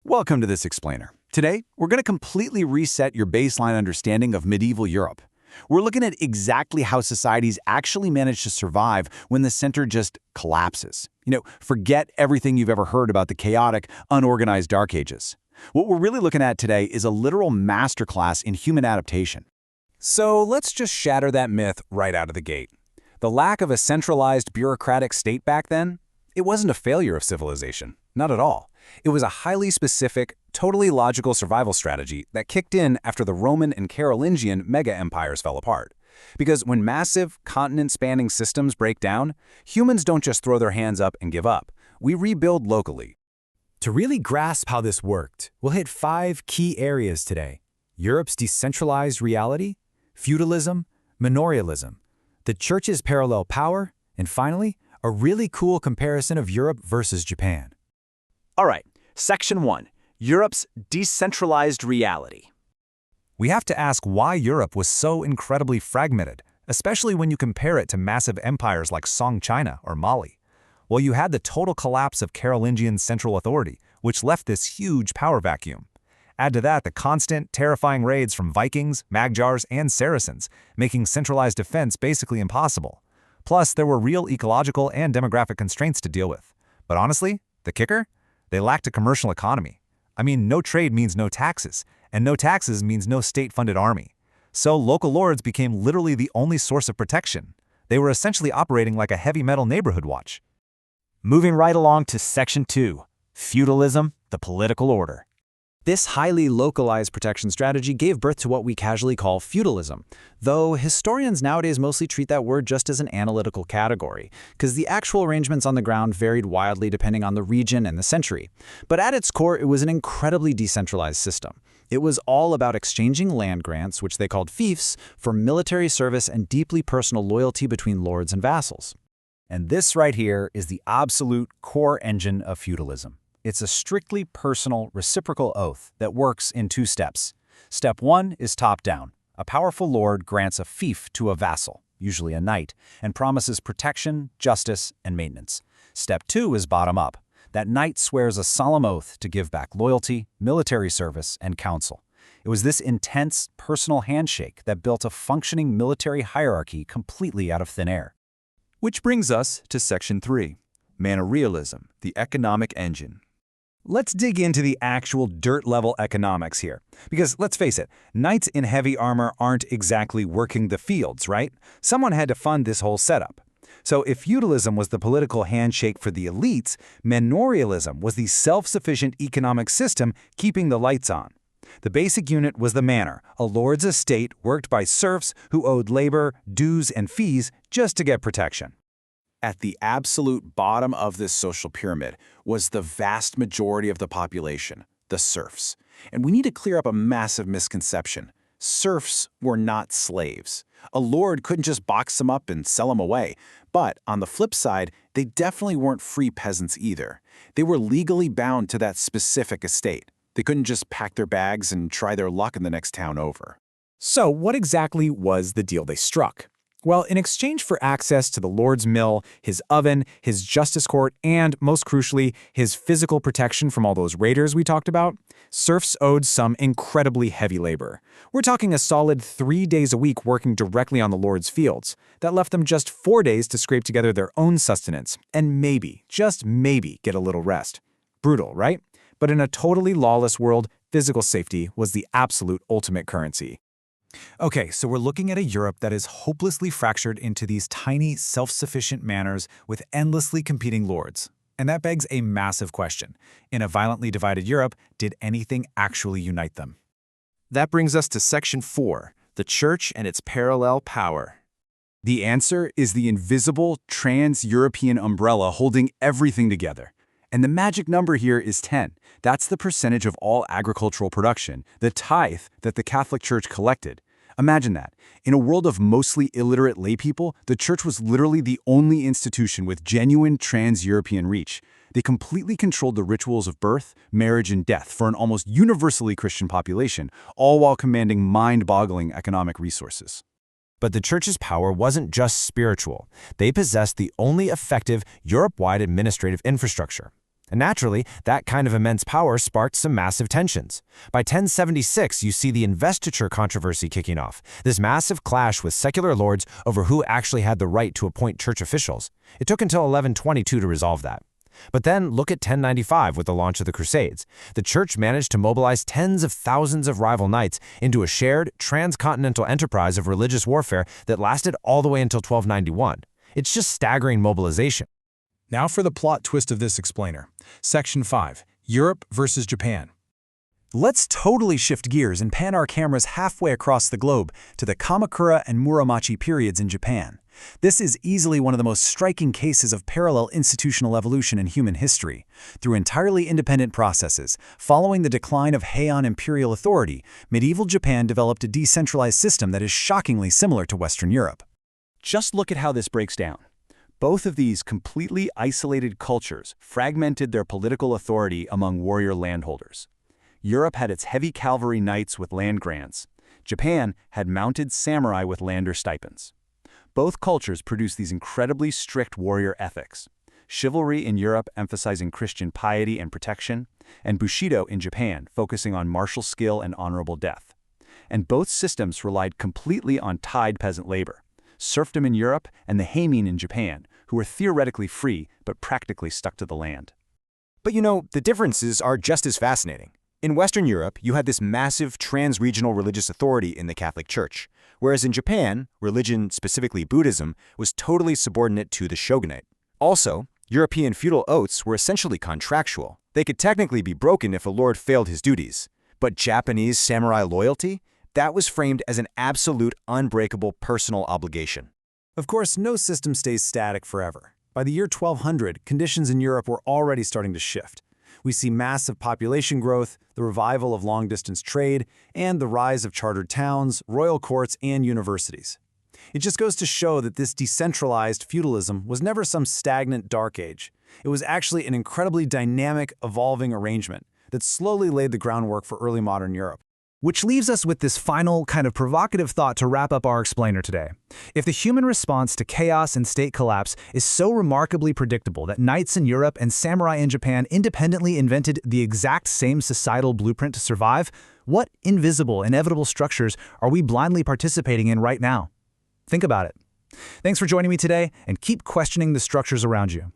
Welcome to this explainer. Today, we're going to completely reset your baseline understanding of medieval Europe. We're looking at exactly how societies actually manage to survive when the center just collapses. Forget everything you've ever heard about the chaotic, unorganized Dark Ages. What we're really looking at today is a literal masterclass in human adaptation. So let's just shatter that myth right out of the gate. The lack of a centralized bureaucratic state back then, it wasn't a failure of civilization. Not at all. It was a highly specific, totally logical survival strategy that kicked in after the Roman and Carolingian mega-empires fell apart. Because when massive, continent-spanning systems break down, humans don't just throw their hands up and give up. We rebuild locally. To really grasp how this worked, we'll hit 5 key areas today: Europe's decentralized reality, feudalism, manorialism, the church's parallel power, and finally, a really cool comparison of Europe versus Japan. All right, Section 1, Europe's decentralized reality. We have to ask why Europe was so incredibly fragmented, especially when you compare it to massive empires like Song China or Mali. Well, you had the total collapse of Carolingian central authority, which left this huge power vacuum. Add to that the constant, terrifying raids from Vikings, Magyars, and Saracens, making centralized defense basically impossible. Plus, there were real ecological and demographic constraints to deal with. But honestly, the kicker? They lacked a commercial economy. I mean, no trade means no taxes, and no taxes means no state-funded army. So local lords became literally the only source of protection. They were essentially operating like a heavy metal neighborhood watch. Moving right along to Section 2, Feudalism, the political order. This highly localized protection strategy gave birth to what we casually call feudalism, though historians nowadays mostly treat that word just as an analytical category, because the actual arrangements on the ground varied wildly depending on the region and the century. But at its core, it was an incredibly decentralized system. It was all about exchanging land grants, which they called fiefs, for military service and deeply personal loyalty between lords and vassals. And this right here is the absolute core engine of feudalism. It's a strictly personal, reciprocal oath that works in 2 steps. Step 1 is top-down. A powerful lord grants a fief to a vassal, usually a knight, and promises protection, justice, and maintenance. Step 2 is bottom-up. That knight swears a solemn oath to give back loyalty, military service, and counsel. It was this intense, personal handshake that built a functioning military hierarchy completely out of thin air. Which brings us to Section 3, manorialism, the economic engine. Let's dig into the actual dirt-level economics here. Because let's face it, knights in heavy armor aren't exactly working the fields, right? Someone had to fund this whole setup. So if feudalism was the political handshake for the elites, manorialism was the self-sufficient economic system keeping the lights on. The basic unit was the manor, a lord's estate worked by serfs who owed labor, dues, and fees just to get protection. At the absolute bottom of this social pyramid was the vast majority of the population, the serfs. And we need to clear up a massive misconception. Serfs were not slaves. A lord couldn't just box them up and sell them away. But on the flip side, they definitely weren't free peasants either. They were legally bound to that specific estate. They couldn't just pack their bags and try their luck in the next town over. So what exactly was the deal they struck? Well, in exchange for access to the Lord's mill, his oven, his justice court, and, most crucially, his physical protection from all those raiders we talked about, serfs owed some incredibly heavy labor. We're talking a solid 3 days a week working directly on the Lord's fields. That left them just 4 days to scrape together their own sustenance, and maybe, just maybe, get a little rest. Brutal, right? But in a totally lawless world, physical safety was the absolute ultimate currency. Okay, so we're looking at a Europe that is hopelessly fractured into these tiny, self-sufficient manors with endlessly competing lords. And that begs a massive question. In a violently divided Europe, did anything actually unite them? That brings us to Section 4, the church and its parallel power. The answer is the invisible, trans-European umbrella holding everything together. And the magic number here is 10. That's the percentage of all agricultural production, the tithe that the Catholic Church collected. Imagine that. In a world of mostly illiterate laypeople, the Church was literally the only institution with genuine trans-European reach. They completely controlled the rituals of birth, marriage, and death for an almost universally Christian population, all while commanding mind-boggling economic resources. But the Church's power wasn't just spiritual. They possessed the only effective Europe-wide administrative infrastructure. And naturally, that kind of immense power sparked some massive tensions. By 1076, you see the investiture controversy kicking off, this massive clash with secular lords over who actually had the right to appoint church officials. It took until 1122 to resolve that. But then look at 1095 with the launch of the Crusades. The church managed to mobilize tens of thousands of rival knights into a shared, transcontinental enterprise of religious warfare that lasted all the way until 1291. It's just staggering mobilization. Now for the plot twist of this explainer. Section 5. Europe versus Japan. Let's totally shift gears and pan our cameras halfway across the globe to the Kamakura and Muromachi periods in Japan. This is easily one of the most striking cases of parallel institutional evolution in human history. Through entirely independent processes, following the decline of Heian imperial authority, medieval Japan developed a decentralized system that is shockingly similar to Western Europe. Just look at how this breaks down. Both of these completely isolated cultures fragmented their political authority among warrior landholders. Europe had its heavy cavalry knights with land grants. Japan had mounted samurai with lander stipends. Both cultures produced these incredibly strict warrior ethics. Chivalry in Europe emphasizing Christian piety and protection, and Bushido in Japan focusing on martial skill and honorable death. And both systems relied completely on tied peasant labor. Serfdom in Europe and the heimin in Japan, who were theoretically free but practically stuck to the land. But the differences are just as fascinating. In Western Europe, you had this massive trans-regional religious authority in the Catholic Church, whereas in Japan, religion, specifically Buddhism, was totally subordinate to the shogunate. Also, European feudal oaths were essentially contractual. They could technically be broken if a lord failed his duties. But Japanese samurai loyalty? That was framed as an absolute, unbreakable personal obligation. Of course, no system stays static forever. By the year 1200, conditions in Europe were already starting to shift. We see massive population growth, the revival of long-distance trade, and the rise of chartered towns, royal courts, and universities. It just goes to show that this decentralized feudalism was never some stagnant dark age. It was actually an incredibly dynamic, evolving arrangement that slowly laid the groundwork for early modern Europe. Which leaves us with this final, kind of provocative thought to wrap up our explainer today. If the human response to chaos and state collapse is so remarkably predictable that knights in Europe and samurai in Japan independently invented the exact same societal blueprint to survive, what invisible, inevitable structures are we blindly participating in right now? Think about it. Thanks for joining me today, and keep questioning the structures around you.